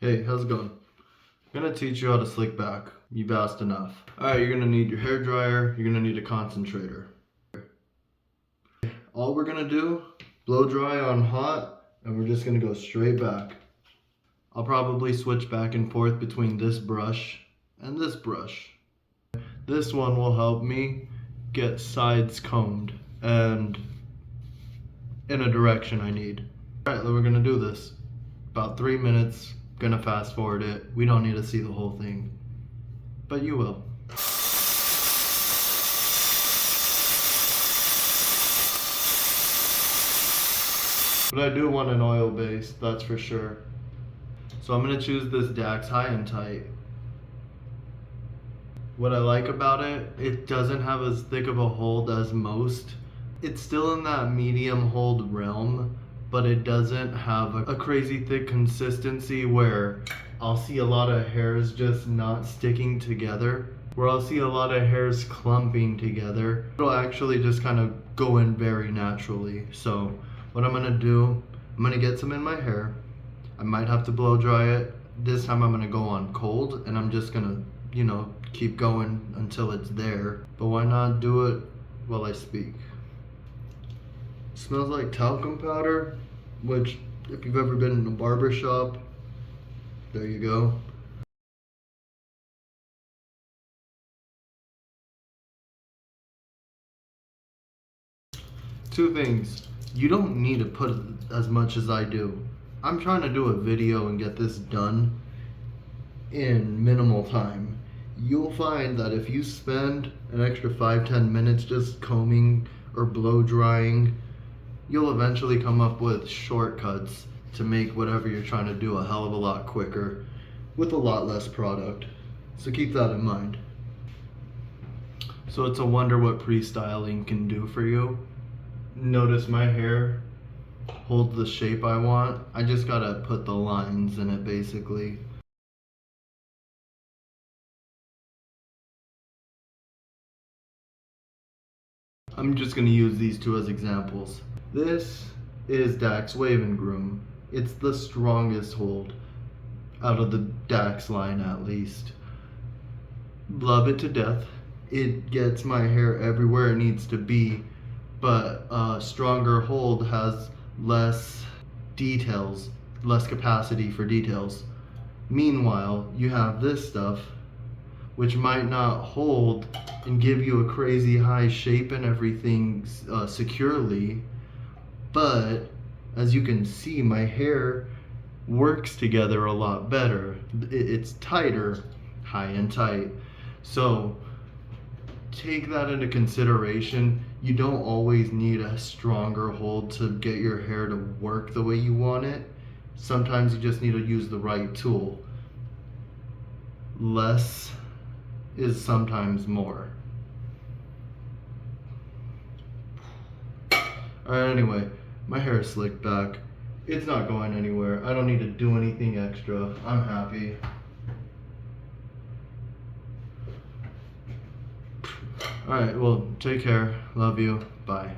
Hey, how's it going? I'm gonna teach you how to slick back. You've asked enough. Alright, you're gonna need your hair dryer, you're gonna need a concentrator. All we're gonna do, blow dry on hot, and we're just gonna go straight back. I'll probably switch back and forth between this brush and this brush. This one will help me get sides combed and in a direction I need. Alright, then we're gonna do this. About 3 minutes. Gonna fast forward it. We don't need to see the whole thing, but you will. But I do want an oil base, that's for sure. So I'm gonna choose this Dax High and Tight. What I like about it, it doesn't have as thick of a hold as most. It's still in that medium hold realm, but it doesn't have a crazy thick consistency where I'll see a lot of hairs just not sticking together, where I'll see a lot of hairs clumping together. It'll actually just kind of go in very naturally. So what I'm gonna do, I'm gonna get some in my hair. I might have to blow dry it. This time I'm gonna go on cold and I'm just gonna, keep going until it's there. But why not do it while I speak? Smells like talcum powder, which if you've ever been in a barber shop, there you go. Two things. You don't need to put as much as I do. I'm trying to do a video and get this done in minimal time. You'll find that if you spend an extra 5-10 minutes just combing or blow drying, you'll eventually come up with shortcuts to make whatever you're trying to do a hell of a lot quicker with a lot less product. So keep that in mind. So it's a wonder what pre-styling can do for you. Notice my hair holds the shape I want. I just gotta put the lines in it basically. I'm just gonna use these two as examples. This is Dax Wave and Groom. It's the strongest hold out of the Dax line, at least. Love it to death. It gets my hair everywhere it needs to be, but a stronger hold has less details, less capacity for details. Meanwhile, you have this stuff which might not hold and give you a crazy high shape and everything securely, but as you can see, my hair works together a lot better. It's tighter, high and tight. So take that into consideration. You don't always need a stronger hold to get your hair to work the way you want it. Sometimes you just need to use the right tool. Less is sometimes more. Alright, anyway, my hair is slicked back. It's not going anywhere. I don't need to do anything extra. I'm happy. Alright, well, take care. Love you. Bye.